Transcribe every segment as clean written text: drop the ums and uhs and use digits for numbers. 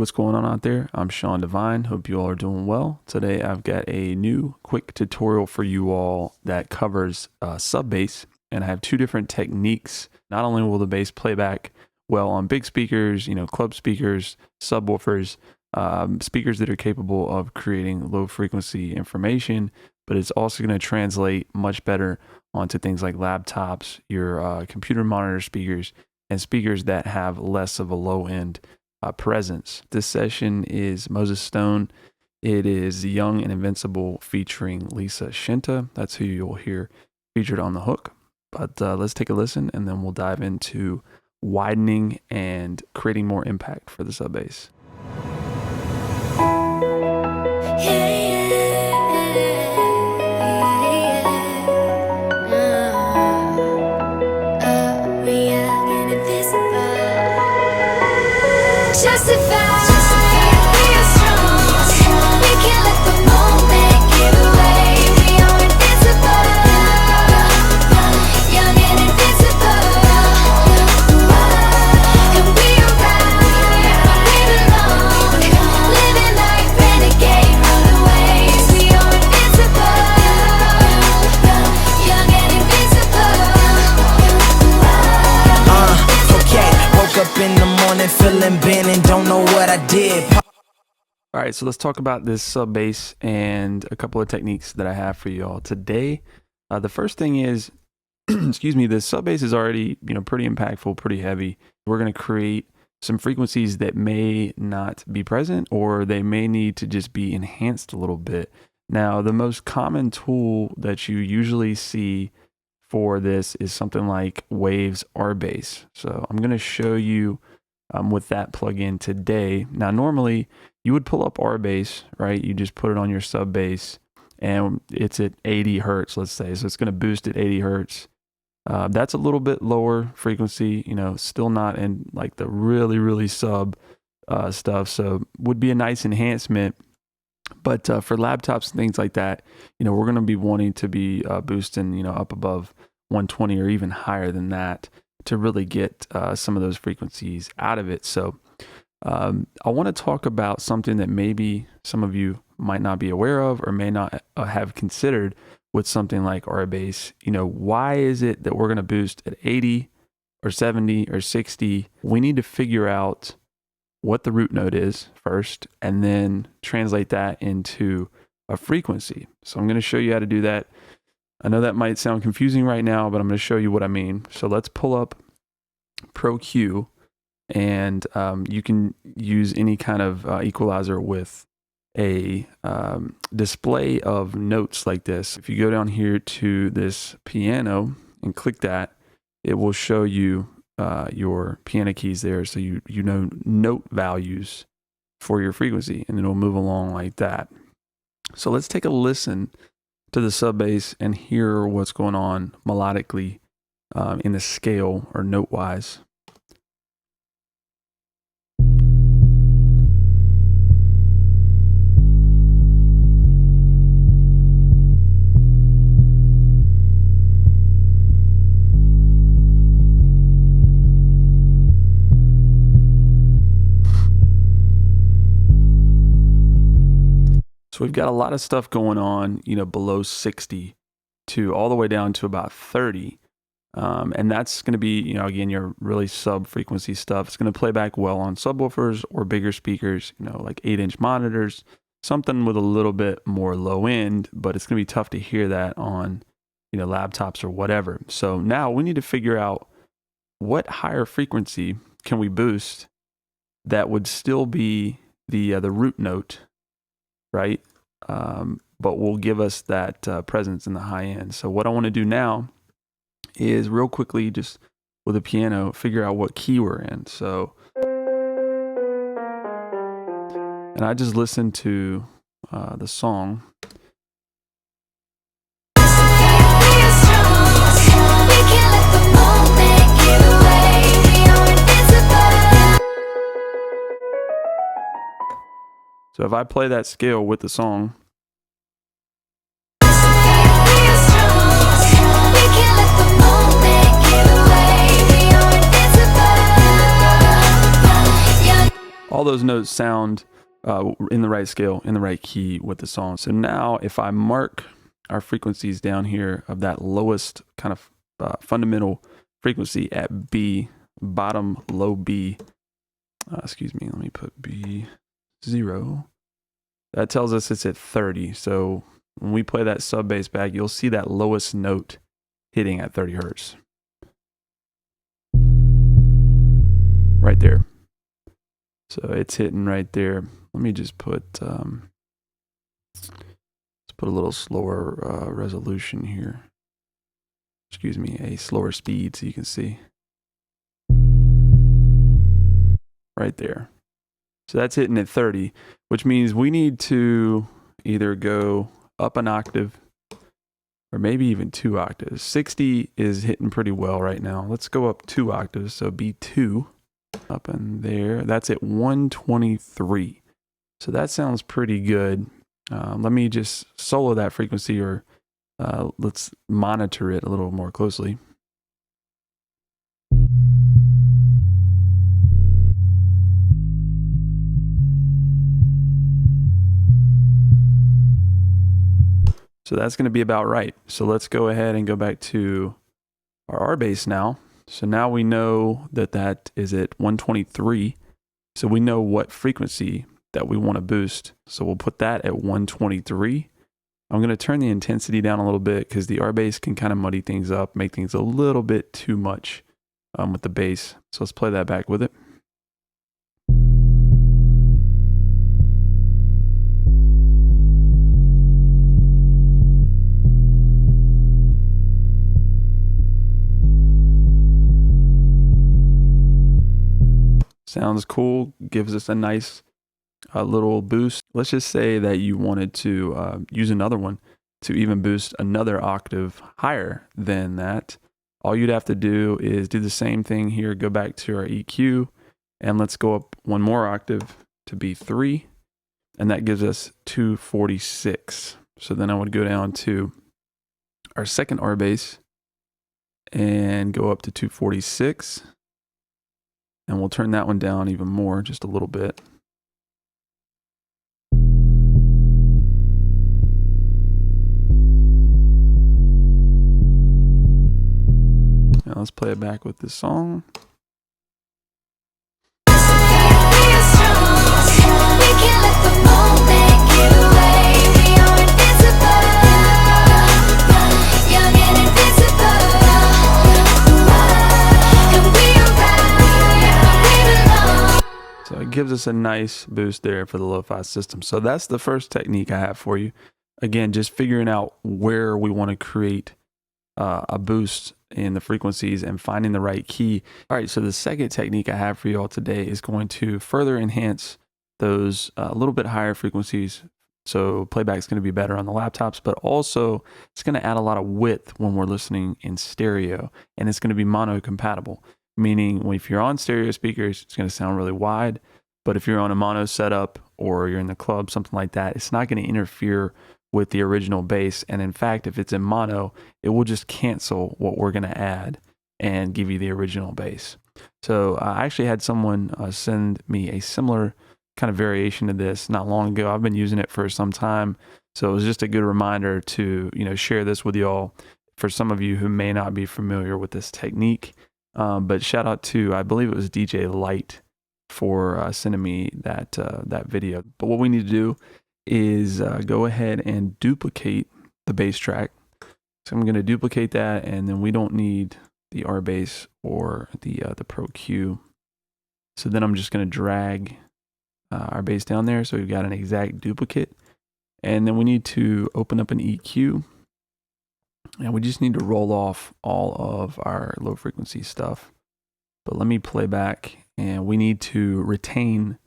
what's going on out there? I'm Sean Devine. Hope you all are doing well. Today I've got a new quick tutorial for you all that covers sub bass, and I have two different techniques. Not only will the bass play back well on big speakers, club speakers, subwoofers, speakers that are capable of creating low frequency information, but it's also going to translate much better onto things like laptops, your computer monitor speakers, and speakers that have less of a low end presence. This session is Moses Stone. It is Young and Invincible featuring Lisa Shinta. That's who you'll hear featured on the hook. But let's take a listen, and then we'll dive into widening and creating more impact for the sub bass. All right, so let's talk about this sub bass and a couple of techniques that I have for you all today. The first thing is, excuse me, this sub bass is already pretty impactful, pretty heavy. We're going to create some frequencies that may not be present, or they may need to just be enhanced a little bit. Now, the most common tool that you usually see for this is something like Waves R Bass. So I'm going to show you with that plugin today. Now, normally you would pull up R Bass, right? You just put it on your sub bass, and it's at 80 hertz, let's say. So it's going to boost at 80 hertz. That's a little bit lower frequency, still not in like the really, really sub stuff. So would be a nice enhancement. But for laptops and things like that, we're going to be wanting to be boosting, up above 120 or even higher than that to really get some of those frequencies out of it. So I want to talk about something that maybe some of you might not be aware of or may not have considered with something like R Bass. Why is it that we're going to boost at 80 or 70 or 60? We need to figure out what the root note is first, and then translate that into a frequency. So I'm going to show you how to do that. I know that might sound confusing right now, but I'm going to show you what I mean. So let's pull up Pro Q, and you can use any kind of equalizer with a display of notes like this. If you go down here to this piano and click that, it will show you your piano keys there, so you know note values for your frequency, and it'll move along like that. So let's take a listen to the sub bass and hear what's going on melodically in the scale or note wise. So we've got a lot of stuff going on, below 60 to all the way down to about 30. And that's going to be, again, your really sub frequency stuff. It's going to play back well on subwoofers or bigger speakers, like 8-inch monitors, something with a little bit more low end, but it's going to be tough to hear that on, laptops or whatever. So now we need to figure out what higher frequency can we boost that would still be the root note, right? But will give us that presence in the high end. So what I want to do now is real quickly, just with a piano, figure out what key we're in. So, and I just listened to the song. So if I play that scale with the song, all those notes sound in the right scale, in the right key with the song. So now if I mark our frequencies down here of that lowest kind of fundamental frequency at B, bottom low B, excuse me, let me put B0. That tells us it's at 30. So when we play that sub bass back, you'll see that lowest note hitting at 30 hertz. Right there. So it's hitting right there. Let me just put, let's put a little slower resolution here. Excuse me, a slower speed so you can see. Right there. So that's hitting at 30, which means we need to either go up an octave or maybe even 2 octaves. 60 is hitting pretty well right now. Let's go up 2 octaves. So B2 up in there. That's at 123. So that sounds pretty good. Let me just solo that frequency, or let's monitor it a little more closely. So that's going to be about right. So let's go ahead and go back to our R bass now. So now we know that that is at 123. So we know what frequency that we want to boost. So we'll put that at 123. I'm going to turn the intensity down a little bit because the R bass can kind of muddy things up, make things a little bit too much with the bass. So let's play that back with it. Sounds cool, gives us a nice little boost. Let's just say that you wanted to use another one to even boost another octave higher than that. All you'd have to do is do the same thing here, go back to our EQ, and let's go up one more octave to B3, and that gives us 246. So then I would go down to our second R bass and go up to 246. And we'll turn that one down even more, just a little bit. Now let's play it back with this song. So it gives us a nice boost there for the lo-fi system. So that's the first technique I have for you. Again, just figuring out where we want to create a boost in the frequencies and finding the right key. All right, so the second technique I have for you all today is going to further enhance those a little bit higher frequencies. So playback is going to be better on the laptops, but also it's going to add a lot of width when we're listening in stereo, and it's going to be mono compatible. Meaning if you're on stereo speakers, it's going to sound really wide. But if you're on a mono setup or you're in the club, something like that, it's not going to interfere with the original bass. And in fact, if it's in mono, it will just cancel what we're going to add and give you the original bass. So I actually had someone send me a similar kind of variation to this not long ago. I've been using it for some time. So it was just a good reminder to, share this with y'all for some of you who may not be familiar with this technique. But shout out to, I believe it was DJ Light for sending me that video. But what we need to do is go ahead and duplicate the bass track. So I'm going to duplicate that, and then we don't need the R bass or the Pro Q. So then I'm just going to drag our bass down there. So we've got an exact duplicate, and then we need to open up an EQ. And we just need to roll off all of our low frequency stuff. But let me play back, and we need to retain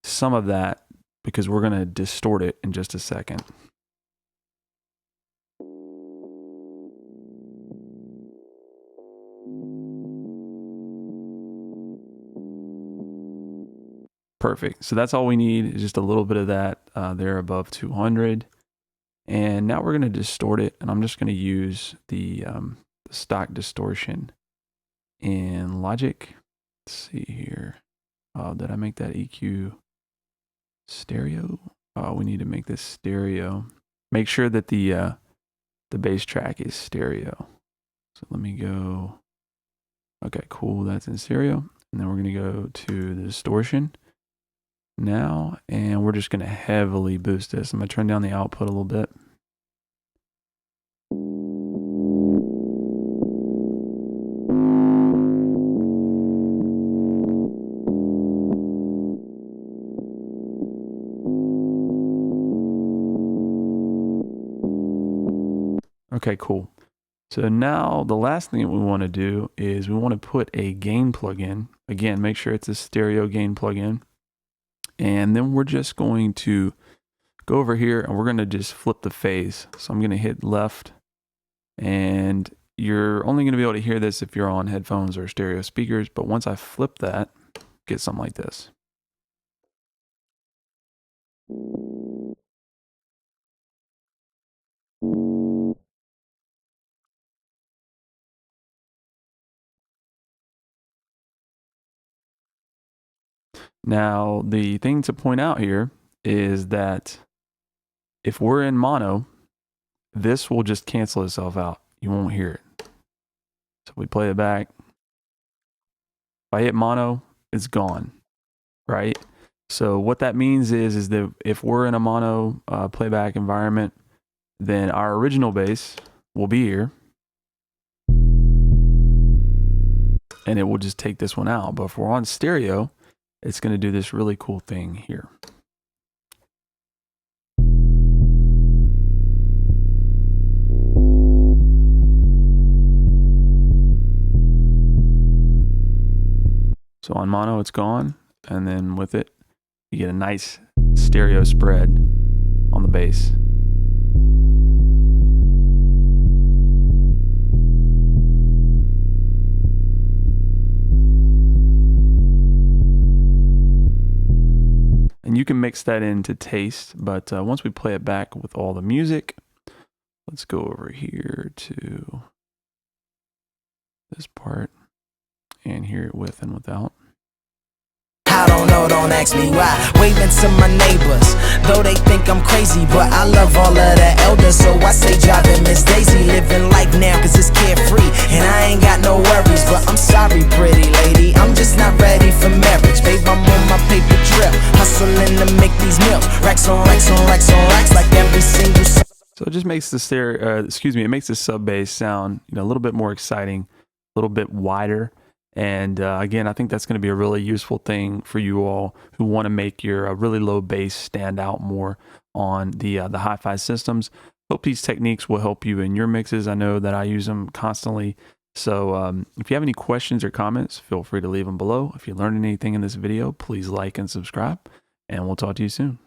some of that because we're going to distort it in just a second. Perfect. So that's all we need is just a little bit of that there above 200. And now we're going to distort it, and I'm just going to use the stock distortion in Logic. Let's see here. Did I make that EQ stereo? We need to make this stereo. Make sure that the bass track is stereo. So let me go. Okay, cool. That's in stereo. And then we're going to go to the distortion now, and we're just going to heavily boost this. I'm going to turn down the output a little bit. Okay, cool. So now the last thing that we want to do is we want to put a gain plugin. Again, make sure it's a stereo gain plugin. And then we're just going to go over here and we're going to just flip the phase. So I'm going to hit left, and you're only going to be able to hear this if you're on headphones or stereo speakers. But once I flip that, get something like this. Now, the thing to point out here is that if we're in mono, this will just cancel itself out. You won't hear it. So we play it back. If I hit mono, it's gone, right? So what that means is that if we're in a mono playback environment, then our original bass will be here, and it will just take this one out. But if we're on stereo, it's going to do this really cool thing here. So on mono, it's gone, and then with it, you get a nice stereo spread on the bass. And you can mix that into taste, but once we play it back with all the music, let's go over here to this part and hear it with and without. I don't know, don't ask me why. Waving to my neighbors, though they think I'm crazy, but I love all of the elders, so I say driving Miss Daisy, living life now cause it's carefree, and I ain't got no worries, but I'm sorry pretty lady, I'm just not ready for marriage, babe, I'm on my paper trail, hustling to make these meals, racks on racks on racks on racks, like every single. So it just makes the it makes the sub bass sound, a little bit more exciting, a little bit wider. And again, I think that's going to be a really useful thing for you all who want to make your really low bass stand out more on the hi-fi systems. Hope these techniques will help you in your mixes. I know that I use them constantly. So if you have any questions or comments, feel free to leave them below. If you learned anything in this video, please like and subscribe, and we'll talk to you soon.